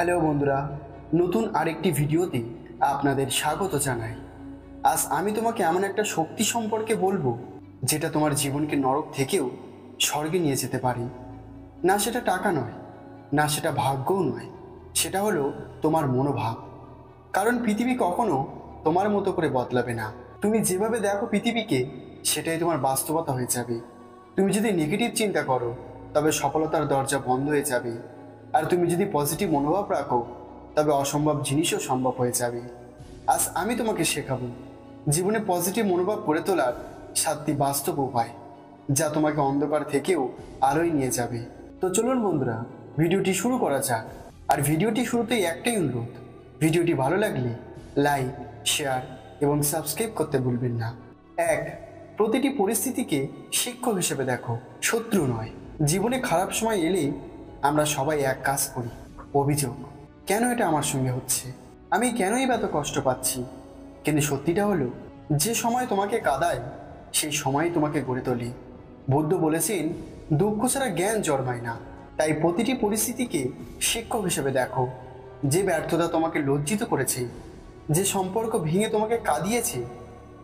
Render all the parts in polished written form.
Hello বন্ধুরা, নতুন আরেকটি ভিডিওতে আপনাদের স্বাগত জানাই। আজ আমি তোমাকে এমন একটা শক্তি সম্পর্কে বলবো যেটা তোমার জীবনকে নরক থেকেও স্বর্গে নিয়ে যেতে পারে। না সেটা টাকা নয়, না সেটা ভাগ্যও নয়, সেটা হলো তোমার মনোভাব। কারণ পৃথিবী কখনো তোমার মতো করে বদলাবে না। তুমি যেভাবে দেখো পৃথিবীকে, সেটাই তোমার বাস্তবতা হয়ে যাবে। তুমি যদি নেগেটিভ চিন্তা করো, তবে সফলতার দরজা বন্ধ হয়ে যাবে। আর তুমি যদি পজিটিভ মনোভাব রাখো, তবে অসম্ভব জিনিসও সম্ভব হয়ে যাবে। আজ আমি তোমাকে শেখাবো জীবনে পজিটিভ মনোভাব গড়ে তোলার 7টি বাস্তব উপায়, যা তোমাকে অন্ধকার থেকেও আলোয় নিয়ে যাবে। তো চলুন বন্ধুরা, ভিডিওটি শুরু করা যাক। আর ভিডিওটি শুরুতেই একটাই অনুরোধ, ভিডিওটি ভালো লাগলে লাইক, শেয়ার এবং সাবস্ক্রাইব করতে ভুলবেন না। 1, প্রতিটি পরিস্থিতিকে শিক্ষক হিসেবে দেখো, শত্রু নয়। জীবনে খারাপ সময় এলে আমরা সবাই এক কাজ করি, অভিযোগ। কেন এটা আমার সঙ্গে হচ্ছে, আমি কেনই এত কষ্ট পাচ্ছি। কিন্তু সত্যিটা হলো, যে সময় তোমাকে কাঁদায় সেই সময় তোমাকে গড়ে তোলে। বুদ্ধ বলেছেন, দুঃখ ছাড়া জ্ঞান জন্মায় না। তাই প্রতিটি পরিস্থিতিকে শিক্ষক হিসেবে দেখো। যে ব্যর্থতা তোমাকে লজ্জিত করেছে, যে সম্পর্ক ভেঙে তোমাকে কাঁদিয়েছে,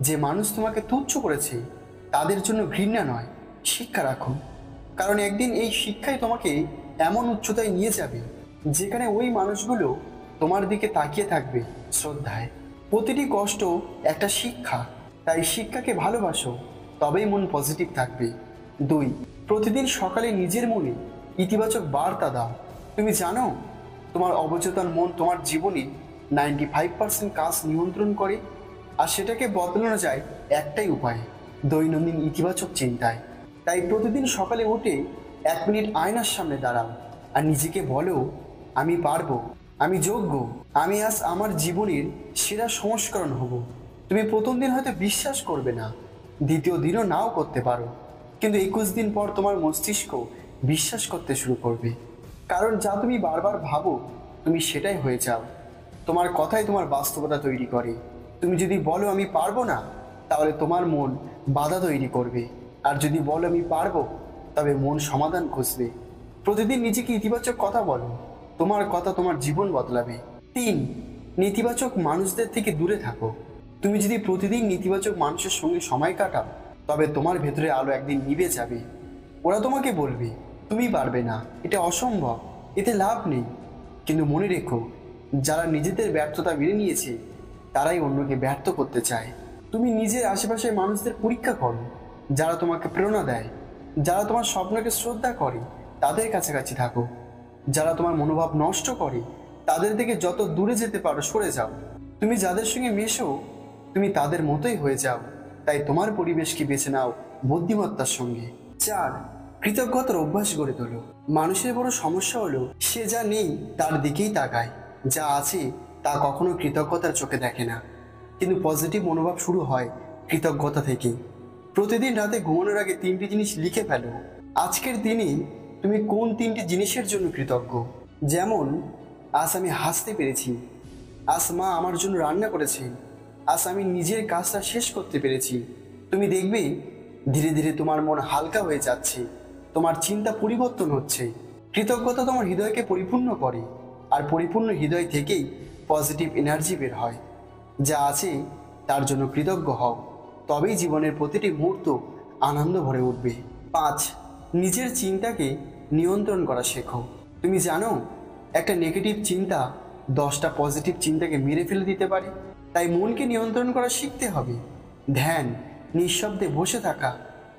যে মানুষ তোমাকে তুচ্ছ করেছে, তাদের জন্য ঘৃণা নয়, শিক্ষা রাখো। কারণ একদিন এই শিক্ষাই তোমাকে এমন উচ্চতায় নিয়ে যাবে যেখানে ওই মানুষগুলো তোমার দিকে তাকিয়ে থাকবে শ্রদ্ধায়। প্রতিটি কষ্ট একটা শিক্ষা, তাই শিক্ষাকে ভালোবাসো, তবেই মন পজিটিভ থাকবে। 2, প্রতিদিন সকালে নিজের মনে ইতিবাচক বার্তা দাও। তুমি জানো, তোমার অবচেতন মন তোমার জীবনে 95% কাজ নিয়ন্ত্রণ করে। আর সেটাকে বদলানো যায় একটাই উপায়, দৈনন্দিন ইতিবাচক চিন্তায়। তাই প্রতিদিন সকালে উঠে 1 মিনিট আয়নার সামনে দাঁড়াও আর নিজেকে বলো, আমি পারবো, আমি যোগ্য, আমি আজ আমার জীবনের সেরা সংস্করণ হব। তুমি প্রথম দিন হয়তো বিশ্বাস করবে না, দ্বিতীয় দিনও নাও করতে পারো, কিন্তু 21 দিন পর তোমার মস্তিষ্ক বিশ্বাস করতে শুরু করবে। কারণ যা তুমি বারবার ভাবো, তুমি সেটাই হয়ে যাও। তোমার কথাই তোমার বাস্তবতা তৈরি করে। তুমি যদি বলো আমি পারবো না, তাহলে তোমার মন বাধা তৈরি করবে। আর যদি বলো আমি পারবো, তবে মন সমাধান খুঁজবে। প্রতিদিন নিজেকে ইতিবাচক কথা বলো, তোমার কথা তোমার জীবন বদলাবে। 3, নেতিবাচক মানুষদের থেকে দূরে থাকো। তুমি যদি প্রতিদিন নেতিবাচক মানুষের সঙ্গে সময় কাটাও, তবে তোমার ভেতরে আলো একদিন নিভে যাবে। ওরা তোমাকে বলবে তুমি পারবে না, এটা অসম্ভব, এতে লাভ নেই। কিন্তু মনে রেখো, যারা নিজেদের ব্যর্থতা মেনে নিয়েছে, তারাই অন্যকে ব্যর্থ করতে চায়। তুমি নিজের আশেপাশের মানুষদের পরীক্ষা করো, যারা তোমাকে প্রেরণা দেয়, যারা তোমার স্বপ্নকে শ্রদ্ধা করে, তাদের কাছাকাছি থাকো। যারা তোমার মনোভাব নষ্ট করে, তাদের থেকে যত দূরে যেতে পারো সরে যাও। তুমি যাদের সঙ্গে মেশো, তুমি তাদের মতোই হয়ে যাও। তাই তোমার পরিবেশকে বেছে নাও বুদ্ধিমত্তার সঙ্গে। 4, কৃতজ্ঞতার অভ্যাস গড়ে তোলো। মানুষের বড় সমস্যা হলো, সে যা নেই তার দিকেই তাকায়, যা আছে তা কখনো কৃতজ্ঞতার চোখে দেখে না। কিন্তু পজিটিভ মনোভাব শুরু হয় কৃতজ্ঞতা থেকে। প্রতিদিন রাতে ঘুমানোর আগে 3টি জিনিস লিখে ফেলো। আজকের দিনে তুমি কোন 3টি জিনিসের জন্য কৃতজ্ঞ। যেমন, আজ আমি হাসতে পেরেছি, আজ মা আমার জন্য রান্না করেছে, আজ আমি নিজের কাজটা শেষ করতে পেরেছি। তুমি দেখবে ধীরে ধীরে তোমার মন হালকা হয়ে যাচ্ছে, তোমার চিন্তা পরিবর্তন হচ্ছে। কৃতজ্ঞতা তোমার হৃদয়কে পরিপূর্ণ করে, আর পরিপূর্ণ হৃদয় থেকেই পজিটিভ এনার্জি বের হয়। যা আছে তার জন্য কৃতজ্ঞ হও, তবেই জীবনের প্রতিটি মুহূর্ত আনন্দ ভরে উঠবে। 5, নিজের চিন্তাকে নিয়ন্ত্রণ করা শেখো। তুমি জানো, একটা নেগেটিভ চিন্তা 10টা পজিটিভ চিন্তাকে মেরে ফেলে দিতে পারে। তাই মনকে নিয়ন্ত্রণ করা শিখতে হবে। ধ্যান, নিঃশব্দে বসে থাকা,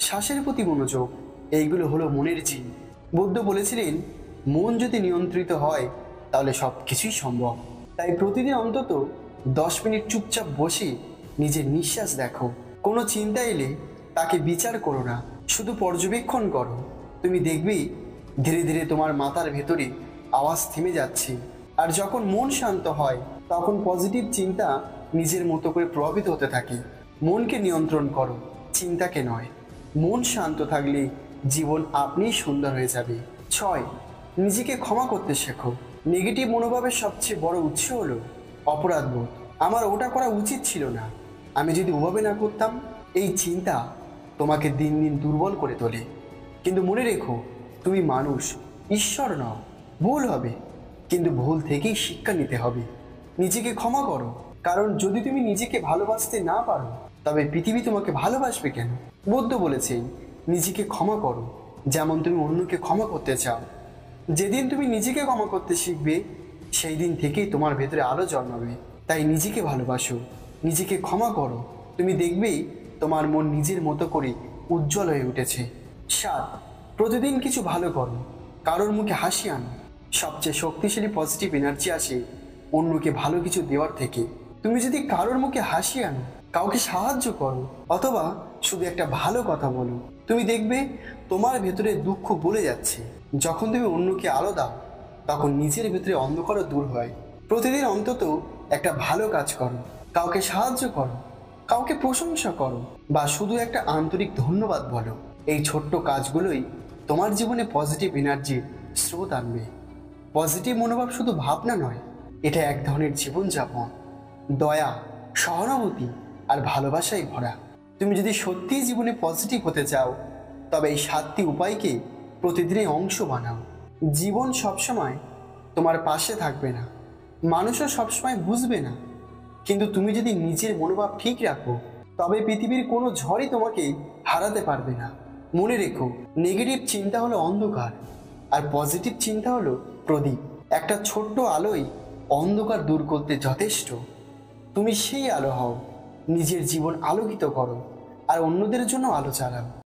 শ্বাসের প্রতি মনোযোগ, এইগুলো হলো মনের জিন। বুদ্ধ বলেছিলেন, মন যদি নিয়ন্ত্রিত হয় তাহলে সব কিছুই সম্ভব। তাই প্রতিদিন অন্তত 10 মিনিট চুপচাপ বসে নিজের নিঃশ্বাস দেখো। কোনো চিন্তা এলে তাকে বিচার করো না, শুধু পর্যবেক্ষণ করো। তুমি দেখবে ধীরে ধীরে তোমার মাথার ভেতরে আওয়াজ থেমে যাচ্ছে। আর যখন মন শান্ত হয়, তখন পজিটিভ চিন্তা নিজের মতো করে প্রভাবিত হতে থাকে। মনকে নিয়ন্ত্রণ করো, চিন্তাকে নয়। মন শান্ত থাকলে জীবন আপনিই সুন্দর হয়ে যাবে। 6, নিজেকে ক্ষমা করতে শেখো। নেগেটিভ মনোভাবের সবচেয়ে বড় উৎস হলো অপরাধবোধ। আমার ওটা করা উচিত ছিল না, আমি যদি ওভাবে না করতাম। এই চিন্তা তোমাকে দিন দিন দুর্বল করে তোলে। কিন্তু মনে রেখো, তুমি মানুষ, ঈশ্বর নও। ভুল হবে, কিন্তু ভুল থেকেই শিক্ষা নিতে হবে। নিজেকে ক্ষমা করো, কারণ যদি তুমি নিজেকে ভালোবাসতে না পারো তবে পৃথিবী তোমাকে ভালোবাসবে কেন? বুদ্ধ বলেছেন, নিজেকে ক্ষমা করো যেমন তুমি অন্যকে ক্ষমা করতে চাও। যেদিন তুমি নিজেকে ক্ষমা করতে শিখবে সেই দিন থেকেই তোমার ভেতরে আলো জন্মাবে। তাই নিজেকে ভালোবাসো, নিজেকে ক্ষমা করো, তুমি দেখবেই তোমার মন নিজের মতো করে উজ্জ্বল হয়ে উঠেছে। 7, প্রতিদিন কিছু ভালো করো, কারোর মুখে হাসি আনো। সবচেয়ে শক্তিশালী পজিটিভ এনার্জি আসে অন্যকে ভালো কিছু দেওয়ার থেকে। তুমি যদি কারোর মুখে হাসি আনো, কাউকে সাহায্য করো অথবা শুধু একটা ভালো কথা বলো, তুমি দেখবে তোমার ভেতরে দুঃখ বলে যাচ্ছে। যখন তুমি অন্যকে আলো দাও তখন নিজের ভেতরে অন্ধকারও দূর হয়। প্রতিদিন অন্তত একটা ভালো কাজ করো, কাউকে সাহায্য করো, কাউকে প্রশংসা করো বা শুধু একটা আন্তরিক ধন্যবাদ বলো। এই ছোট্ট কাজগুলোই তোমার জীবনে পজিটিভ এনার্জির স্রোত আনবে। পজিটিভ মনোভাব শুধু ভাবনা নয়, এটা এক ধরনের জীবনযাপন, দয়া, সহানুভূতি আর ভালোবাসায় ভরা। তুমি যদি সত্যিই জীবনে পজিটিভ হতে চাও তবে এই 7টি উপায়কে প্রতিদিনের অংশ বানাও। জীবন সবসময় তোমার পাশে থাকবে না, মানুষও সবসময় বুঝবে না, কিন্তু তুমি যদি নিজের মনোভাব ঠিক রাখো তবে পৃথিবীর কোনো ঝড়ই তোমাকে হারাতে পারবে না। মনে রেখো, নেগেটিভ চিন্তা হলো অন্ধকার আর পজিটিভ চিন্তা হলো প্রদীপ। একটা ছোট্ট আলোই অন্ধকার দূর করতে যথেষ্ট। তুমি সেই আলো হও, নিজের জীবন আলোকিত করো আর অন্যদের জন্য আলো চালাও।